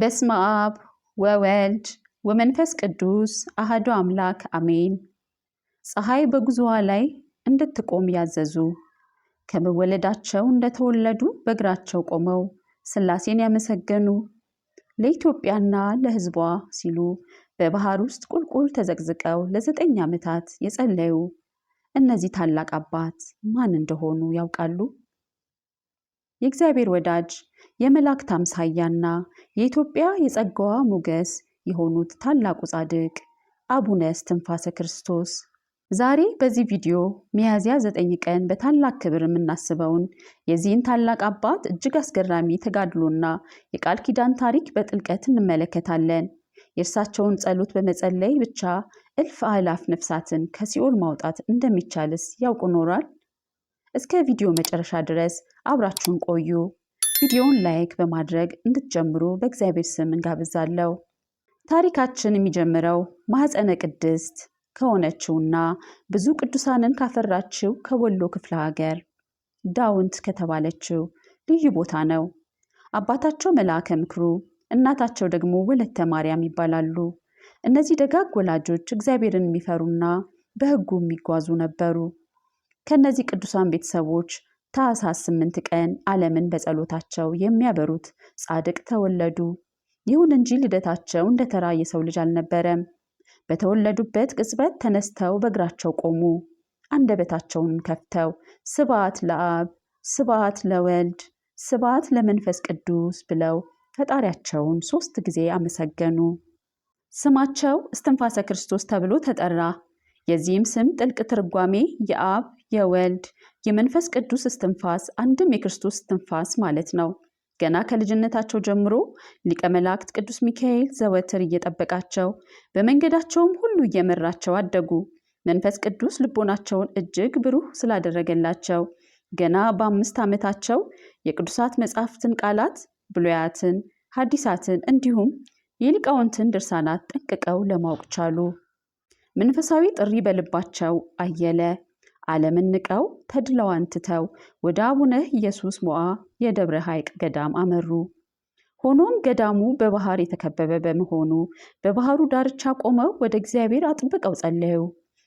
በስመ አብ ወወልድ ወመንፈስ ቅዱስ አሐዱ አምላክ አሜን። ፀሐይ በጉዞዋ ላይ እንድትቆም ያዘዙ፣ ከመወለዳቸው እንደተወለዱ በእግራቸው ቆመው ሥላሴን ያመሰገኑ፣ ለኢትዮጵያና ለሕዝቧ ሲሉ በባህር ውስጥ ቁልቁል ተዘቅዝቀው ለ9 ዓመታት የጸለዩ እነዚህ ታላቅ አባት ማን እንደሆኑ ያውቃሉ? የእግዚአብሔር ወዳጅ የመላእክት አምሳያና የኢትዮጵያ የጸጋዋ ሞገስ የሆኑት ታላቁ ጻድቅ አቡነ እስትንፋሰ ክርስቶስ ዛሬ በዚህ ቪዲዮ ሚያዝያ 9 ቀን በታላቅ ክብር የምናስበውን የዚህን ታላቅ አባት እጅግ አስገራሚ ተጋድሎና የቃል ኪዳን ታሪክ በጥልቀት እንመለከታለን። የእርሳቸውን ጸሎት በመጸለይ ብቻ እልፍ አእላፍ ነፍሳትን ከሲኦል ማውጣት እንደሚቻልስ ያውቁ ኖሯል? እስከ ቪዲዮ መጨረሻ ድረስ አብራችሁን ቆዩ። ቪዲዮውን ላይክ በማድረግ እንድትጀምሩ በእግዚአብሔር ስም እንጋብዛለሁ። ታሪካችን የሚጀምረው ማኅፀነ ቅድስት ከሆነችውና ብዙ ቅዱሳንን ካፈራችው ከወሎ ክፍለ ሀገር ዳውንት ከተባለችው ልዩ ቦታ ነው። አባታቸው መልአከ ምክሩ፣ እናታቸው ደግሞ ወለተ ማርያም ይባላሉ። እነዚህ ደጋግ ወላጆች እግዚአብሔርን የሚፈሩና በሕጉ የሚጓዙ ነበሩ። ከነዚህ ቅዱሳን ቤተሰቦች ታኅሳስ 8 ቀን ዓለምን በጸሎታቸው የሚያበሩት ጻድቅ ተወለዱ። ይሁን እንጂ ልደታቸው እንደ ተራ የሰው ልጅ አልነበረም። በተወለዱበት ቅጽበት ተነስተው በእግራቸው ቆሙ። አንደበታቸውን ከፍተው ስብሐት ለአብ፣ ስብሐት ለወልድ፣ ስብሐት ለመንፈስ ቅዱስ ብለው ፈጣሪያቸውን 3 ጊዜ አመሰገኑ። ስማቸው እስትንፋሰ ክርስቶስ ተብሎ ተጠራ። የዚህም ስም ጥልቅ ትርጓሜ የአብ የወልድ የመንፈስ ቅዱስ እስትንፋስ አንድም የክርስቶስ እስትንፋስ ማለት ነው። ገና ከልጅነታቸው ጀምሮ ሊቀ መላእክት ቅዱስ ሚካኤል ዘወትር እየጠበቃቸው በመንገዳቸውም ሁሉ እየመራቸው አደጉ። መንፈስ ቅዱስ ልቦናቸውን እጅግ ብሩህ ስላደረገላቸው ገና በ5 ዓመታቸው የቅዱሳት መጻሕፍትን ቃላት፣ ብሉያትን፣ ሐዲሳትን እንዲሁም የሊቃውንትን ድርሳናት ጠንቅቀው ለማወቅ ቻሉ። መንፈሳዊ ጥሪ በልባቸው አየለ። ዓለምን ንቀው ተድላዋን ትተው ወደ አቡነ ኢየሱስ ሞዓ የደብረ ሐይቅ ገዳም አመሩ። ሆኖም ገዳሙ በባህር የተከበበ በመሆኑ በባህሩ ዳርቻ ቆመው ወደ እግዚአብሔር አጥብቀው ጸለዩ።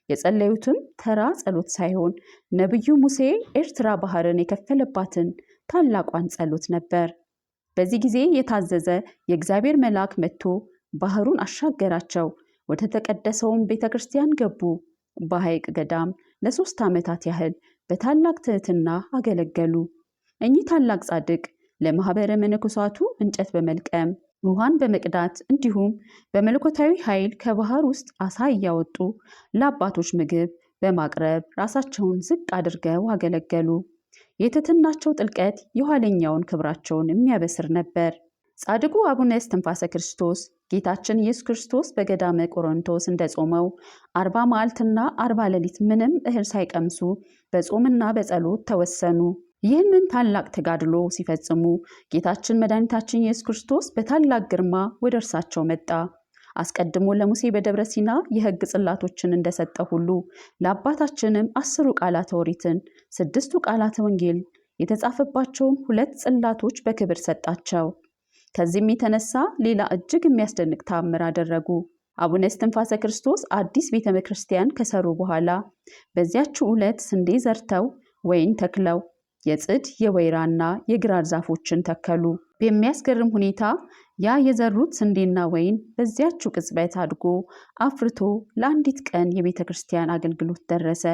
የጸለዩትም ተራ ጸሎት ሳይሆን ነቢዩ ሙሴ ኤርትራ ባህርን የከፈለባትን ታላቋን ጸሎት ነበር። በዚህ ጊዜ የታዘዘ የእግዚአብሔር መልአክ መጥቶ ባህሩን አሻገራቸው። ወደ ተቀደሰውን ቤተ ክርስቲያን ገቡ። በሐይቅ ገዳም ለ3 ዓመታት ያህል በታላቅ ትሕትና አገለገሉ። እኚህ ታላቅ ጻድቅ ለማኅበረ መነኮሳቱ እንጨት በመልቀም ውሃን በመቅዳት እንዲሁም በመለኮታዊ ኃይል ከባህር ውስጥ አሳ እያወጡ ለአባቶች ምግብ በማቅረብ ራሳቸውን ዝቅ አድርገው አገለገሉ። የትሕትናቸው ጥልቀት የኋለኛውን ክብራቸውን የሚያበስር ነበር። ጻድቁ አቡነ እስትንፋሰ ክርስቶስ ጌታችን ኢየሱስ ክርስቶስ በገዳመ ቆሮንቶስ እንደጾመው 40 መዓልትና 40 ሌሊት ምንም እህል ሳይቀምሱ በጾምና በጸሎት ተወሰኑ። ይህንን ታላቅ ተጋድሎ ሲፈጽሙ ጌታችን መድኃኒታችን ኢየሱስ ክርስቶስ በታላቅ ግርማ ወደ እርሳቸው መጣ። አስቀድሞ ለሙሴ በደብረ ሲና የሕግ ጽላቶችን እንደሰጠ ሁሉ ለአባታችንም 10 ቃላተ ኦሪትን፣ 6 ቃላተ ወንጌል የተጻፈባቸውን 2 ጽላቶች በክብር ሰጣቸው። ከዚህም የተነሳ ሌላ እጅግ የሚያስደንቅ ተአምር አደረጉ። አቡነ እስትንፋሰ ክርስቶስ አዲስ ቤተ ክርስቲያን ከሰሩ በኋላ በዚያችው ዕለት ስንዴ ዘርተው ወይን ተክለው የጽድ የወይራና የግራር ዛፎችን ተከሉ። በሚያስገርም ሁኔታ ያ የዘሩት ስንዴና ወይን በዚያችው ቅጽበት አድጎ አፍርቶ ለአንዲት ቀን የቤተ ክርስቲያን አገልግሎት ደረሰ።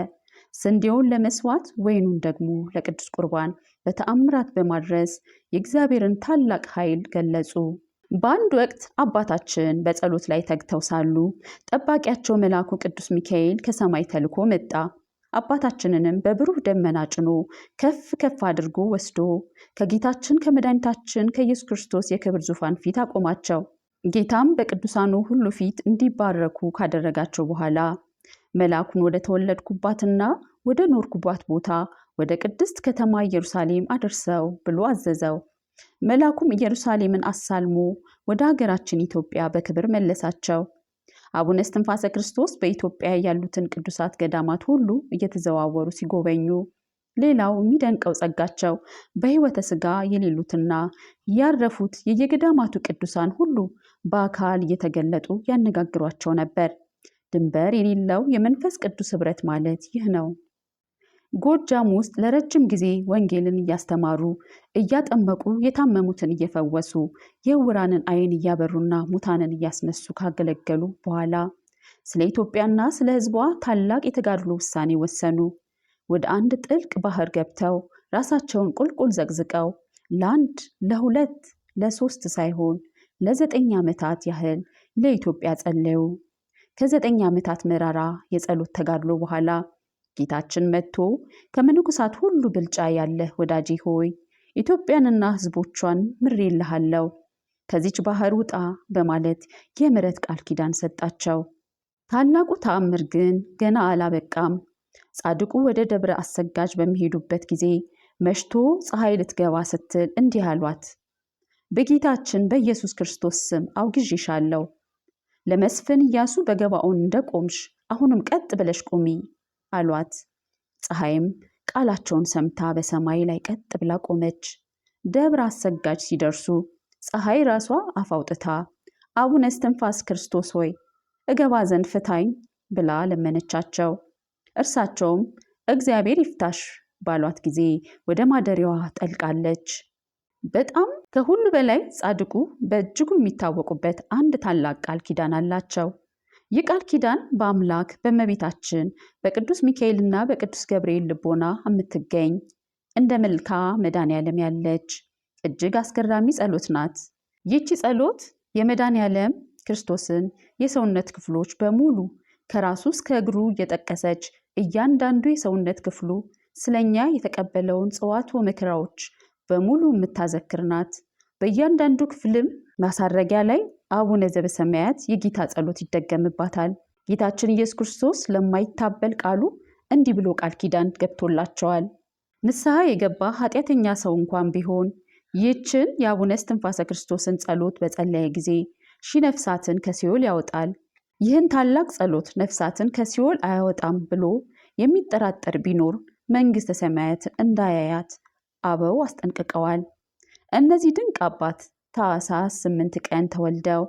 ስንዴውን ለመስዋዕት ወይኑን ደግሞ ለቅዱስ ቁርባን በተአምራት በማድረስ የእግዚአብሔርን ታላቅ ኃይል ገለጹ። በአንድ ወቅት አባታችን በጸሎት ላይ ተግተው ሳሉ ጠባቂያቸው መልአኩ ቅዱስ ሚካኤል ከሰማይ ተልኮ መጣ። አባታችንንም በብሩህ ደመና ጭኖ ከፍ ከፍ አድርጎ ወስዶ ከጌታችን ከመድኃኒታችን ከኢየሱስ ክርስቶስ የክብር ዙፋን ፊት አቆማቸው። ጌታም በቅዱሳኑ ሁሉ ፊት እንዲባረኩ ካደረጋቸው በኋላ መልአኩን ወደ ተወለድኩባትና ወደ ኖርኩባት ቦታ ወደ ቅድስት ከተማ ኢየሩሳሌም አደርሰው ብሎ አዘዘው። መልአኩም ኢየሩሳሌምን አሳልሞ ወደ ሀገራችን ኢትዮጵያ በክብር መለሳቸው። አቡነ እስትንፋሰ ክርስቶስ በኢትዮጵያ ያሉትን ቅዱሳት ገዳማት ሁሉ እየተዘዋወሩ ሲጎበኙ ሌላው የሚደንቀው ጸጋቸው በሕይወተ ሥጋ የሌሉትና ያረፉት የየገዳማቱ ቅዱሳን ሁሉ በአካል እየተገለጡ ያነጋግሯቸው ነበር። ድንበር የሌለው የመንፈስ ቅዱስ ኅብረት ማለት ይህ ነው። ጎጃም ውስጥ ለረጅም ጊዜ ወንጌልን እያስተማሩ እያጠመቁ የታመሙትን እየፈወሱ የዕውራንን ዓይን እያበሩና ሙታንን እያስነሱ ካገለገሉ በኋላ ስለ ኢትዮጵያና ስለ ሕዝቧ ታላቅ የተጋድሎ ውሳኔ ወሰኑ። ወደ አንድ ጥልቅ ባህር ገብተው ራሳቸውን ቁልቁል ዘቅዝቀው ለአንድ ለሁለት ለሶስት ሳይሆን ለ9 ዓመታት ያህል ለኢትዮጵያ ጸለዩ። ከ9 ዓመታት መራራ የጸሎት ተጋድሎ በኋላ ጌታችን መጥቶ ከመነኮሳት ሁሉ ብልጫ ያለህ ወዳጄ ሆይ ኢትዮጵያንና ሕዝቦቿን ምሬልሃለሁ፣ ከዚች ባህር ውጣ በማለት የምሕረት ቃል ኪዳን ሰጣቸው። ታላቁ ተአምር ግን ገና አላበቃም። ጻድቁ ወደ ደብረ አሰጋጅ በሚሄዱበት ጊዜ መሽቶ ፀሐይ ልትገባ ስትል እንዲህ አሏት፣ በጌታችን በኢየሱስ ክርስቶስ ስም አውግዤሻለሁ። ለመስፍን ኢያሱ በገባኦን እንደቆምሽ አሁንም ቀጥ ብለሽ ቁሚ አሏት። ፀሐይም ቃላቸውን ሰምታ በሰማይ ላይ ቀጥ ብላ ቆመች። ደብረ አሰጋጅ ሲደርሱ ፀሐይ ራሷ አፍ አውጥታ አቡነ እስትንፋሰ ክርስቶስ ሆይ እገባ ዘንድ ፍታኝ ብላ ለመነቻቸው። እርሳቸውም እግዚአብሔር ይፍታሽ ባሏት ጊዜ ወደ ማደሪያዋ ጠልቃለች። በጣም ከሁሉ በላይ ጻድቁ በእጅጉ የሚታወቁበት አንድ ታላቅ ቃል ኪዳን አላቸው። ይህ ቃል ኪዳን በአምላክ በእመቤታችን በቅዱስ ሚካኤልና በቅዱስ ገብርኤል ልቦና የምትገኝ እንደ መልካ መድኃኔዓለም ያለች እጅግ አስገራሚ ጸሎት ናት። ይህቺ ጸሎት የመድኃኔዓለም ክርስቶስን የሰውነት ክፍሎች በሙሉ ከራሱ እስከ እግሩ እየጠቀሰች እያንዳንዱ የሰውነት ክፍሉ ስለኛ የተቀበለውን ጽዋትወ መከራዎች በሙሉ የምታዘክር ናት። በእያንዳንዱ ክፍልም ማሳረጊያ ላይ አቡነ ዘበሰማያት የጌታ ጸሎት ይደገምባታል። ጌታችን ኢየሱስ ክርስቶስ ለማይታበል ቃሉ እንዲህ ብሎ ቃል ኪዳን ገብቶላቸዋል። ንስሐ የገባ ኃጢአተኛ ሰው እንኳን ቢሆን ይህችን የአቡነ እስትንፋሰ ክርስቶስን ጸሎት በጸለየ ጊዜ 1000 ነፍሳትን ከሲኦል ያወጣል። ይህን ታላቅ ጸሎት ነፍሳትን ከሲኦል አያወጣም ብሎ የሚጠራጠር ቢኖር መንግሥተ ሰማያትን እንዳያያት አበው አስጠንቅቀዋል። እነዚህ ድንቅ አባት ታኅሳስ 8 ቀን ተወልደው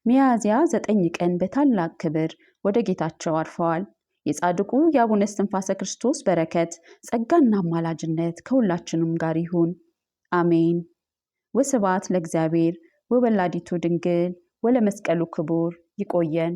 ሚያዝያ 9 ቀን በታላቅ ክብር ወደ ጌታቸው አርፈዋል። የጻድቁ የአቡነ እስትንፋሰ ክርስቶስ በረከት ጸጋና አማላጅነት ከሁላችንም ጋር ይሁን፣ አሜን። ወስብሐት ለእግዚአብሔር ወወላዲቱ ድንግል ወለመስቀሉ ክቡር። ይቆየን።